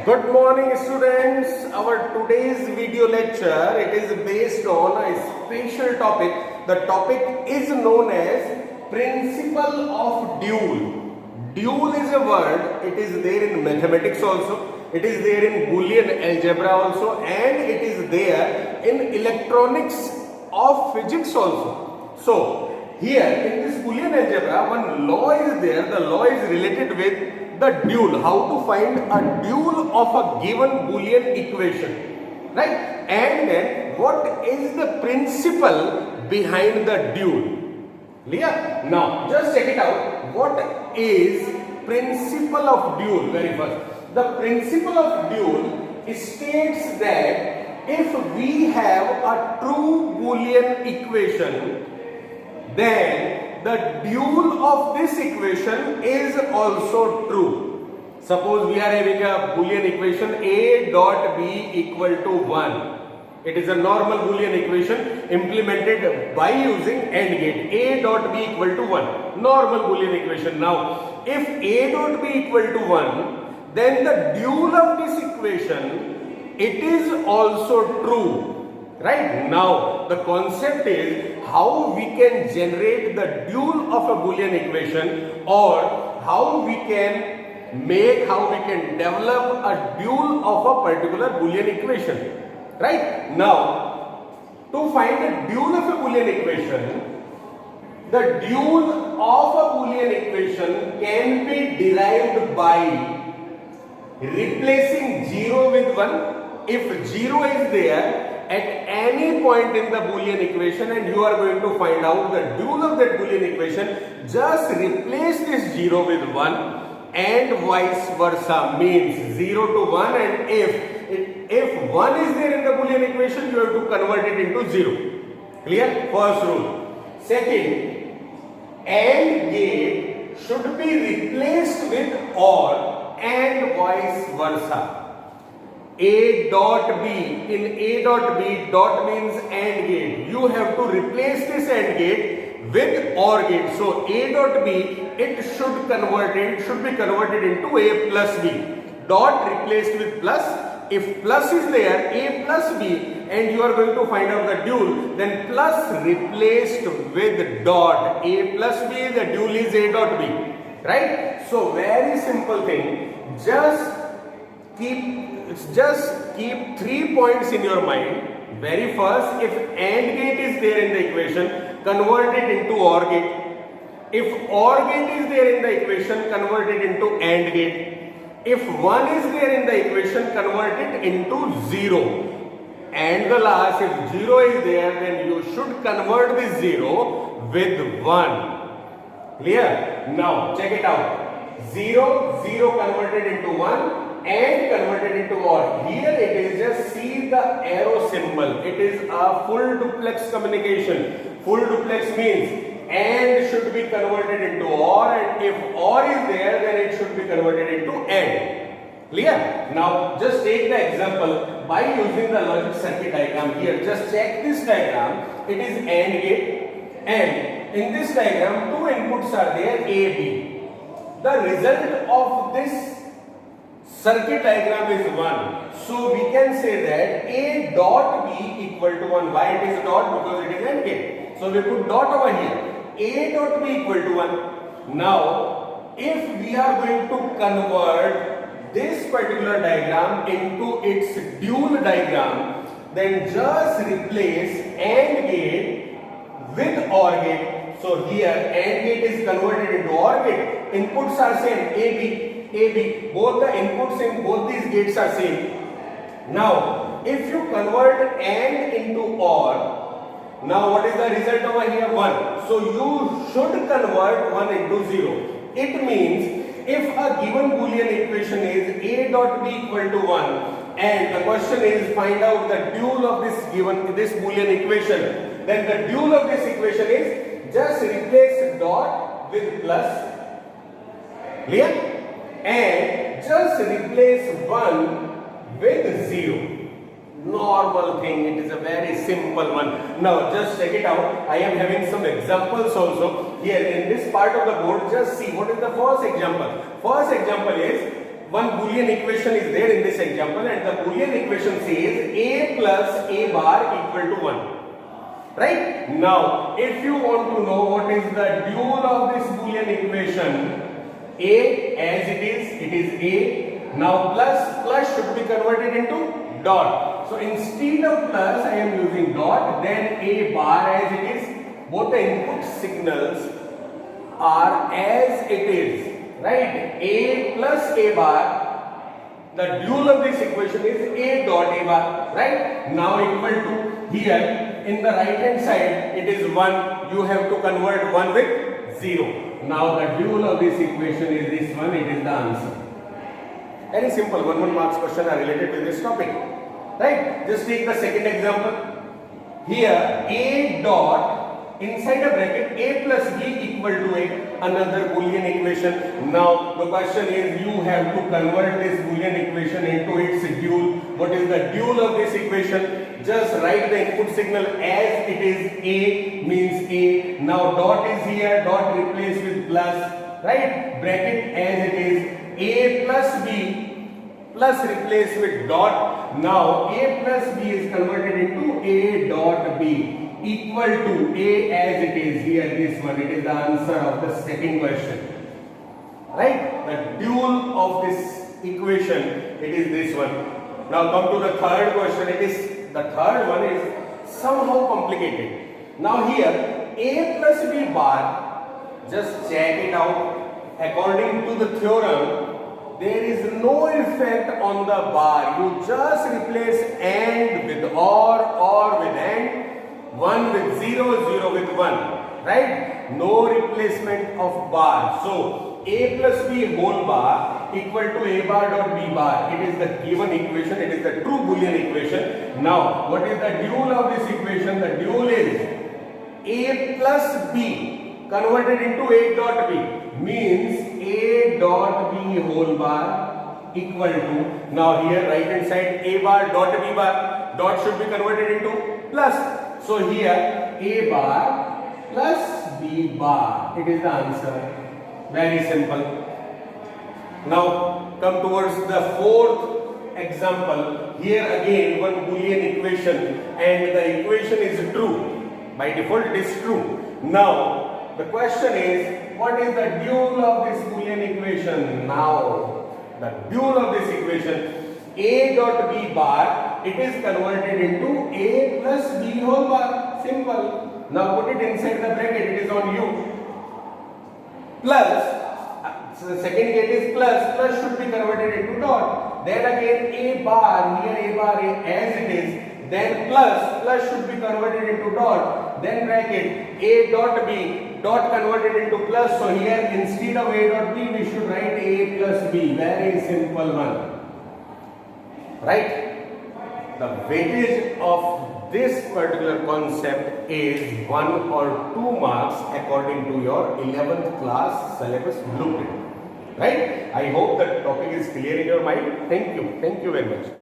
Good morning students. Our today's video lecture, it is based on a special topic. The topic is known as principle of dual. Dual is a word, it is there in mathematics also, it is there in Boolean algebra also, and it is there in electronics of physics also. So here in this Boolean algebra, one law is there. The law is related with the dual, how to find a dual of a given Boolean equation, right? And then what is the principle behind the dual? Clear? Now just check it out. What is principle of dual? Very first, the principle of dual states that if we have a true Boolean equation, then the dual of this equation is also true. Suppose we are having a Boolean equation A dot B equal to 1. It is a normal Boolean equation implemented by using AND gate. A dot B equal to 1. Normal Boolean equation. Now, if A dot B equal to 1, then the dual of this equation, it is also true. Right? Now, the concept is how we can generate the dual of a Boolean equation, or how we can develop a dual of a particular Boolean equation. Right? Now, to find the dual of a Boolean equation, the dual of a Boolean equation can be derived by replacing 0 with 1. If 0 is there at any point in the Boolean equation and you are going to find out the dual of that Boolean equation, just replace this 0 with 1 and vice versa, means 0 to 1, and if 1 is there in the Boolean equation, you have to convert it into 0. Clear? First rule. Second, AND gate should be replaced with OR and vice versa. A dot B, in A dot B, dot means AND gate. You have to replace this AND gate with OR gate. So A dot B, it should be converted into A plus B. Dot replaced with plus. If plus is there, A plus B, and you are going to find out the dual, then plus replaced with dot. A plus B, the dual is A dot B. Right? So very simple thing. Just keep 3 points in your mind. Very first, if AND gate is there in the equation, convert it into OR gate. If OR gate is there in the equation, convert it into AND gate. If 1 is there in the equation, convert it into 0. And the last, if 0 is there, then you should convert this 0 with 1. Clear? Now check it out. 0, 0 converted into 1. And converted into OR. Here it is, just see the arrow symbol. It is a full duplex communication. Full duplex means AND should be converted into OR, and if OR is there, then it should be converted into AND. Clear? Now just take the example by using the logic circuit diagram here. Just check this diagram. It is AND gate, and in this diagram 2 inputs are there, A, B. The result of this circuit diagram is 1. So we can say that A dot B equal to 1. Why it is dot? Because it is AND gate. So we put dot over here. A dot B equal to 1. Now, if we are going to convert this particular diagram into its dual diagram, then just replace AND gate with OR gate. So here AND gate is converted into OR gate. Inputs are same, AB. Both the inputs in both these gates are same. Now, if you convert AND into OR, now what is the result over here? 1. So you should convert 1 into 0. It means if a given Boolean equation is A dot B equal to 1, and the question is find out the dual of this Boolean equation, then the dual of this equation is just replace dot with plus. Clear? And just replace 1 with 0. Normal thing, it is a very simple one. Now just check it out. I am having some examples also here in this part of the board. Just see what is the first example. First example is one Boolean equation is there in this example, and the Boolean equation says a plus a bar equal to 1. Right? Now, if you want to know what is the dual of this Boolean equation, a as it is a. Now plus should be converted into dot. So instead of plus, I am using dot, then a bar as it is. Both the input signals are as it is. Right? A plus a bar. The dual of this equation is a dot a bar. Right? Now equal to here. In the right hand side, it is 1. You have to convert 1 with 0. Now the dual of this equation is this one. It is the answer. Very simple. 1 marks question are related to this topic. Right? Just take the second example. Here, a dot inside a bracket a plus b equal to a, another Boolean equation. Now the question is, you have to convert this Boolean equation into its dual. What is the dual of this equation? Just write the input signal as it is. A means a. Now dot is here, dot replaced with plus, right? Bracket as it is. A plus b plus replaced with dot. Now a plus b is converted into a dot b equal to a as it is here. This one, it is the answer of the second question. Right? The dual of this equation, it is this one. Now come to the third question. It is the third one is somehow complicated. Now here a plus b bar, just check it out. According to the theorem, there is no effect on the bar. You just replace and with or with and, 1 with 0, 0 with 1. Right? No replacement of bar. So a plus b whole bar equal to a bar dot b bar. It is the given equation. It is the true Boolean equation. Now, what is the dual of this equation? The dual is a plus b converted into a dot b, means a dot b whole bar equal to, now here right hand side a bar dot b bar, dot should be converted into plus. So here a bar plus b bar. It is the answer. Very simple. Now come towards the fourth example. Here again one Boolean equation, and the equation is true. By default it is true. Now the question is, what is the dual of this Boolean equation? Now the dual of this equation, a dot b bar, it is converted into a plus b whole bar. Simple. Now put it inside the bracket. It is on you. Plus. So the second gate is plus should be converted into dot. Then again a bar, here a bar as it is. Then plus should be converted into dot. Then bracket a dot b, dot converted into plus. So here instead of a dot b, we should write a plus b. Very simple one. Right? The weightage of this particular concept is 1 or 2 marks according to your 11th class syllabus blueprint. Right? I hope that topic is clear in your mind. Thank you. Thank you very much.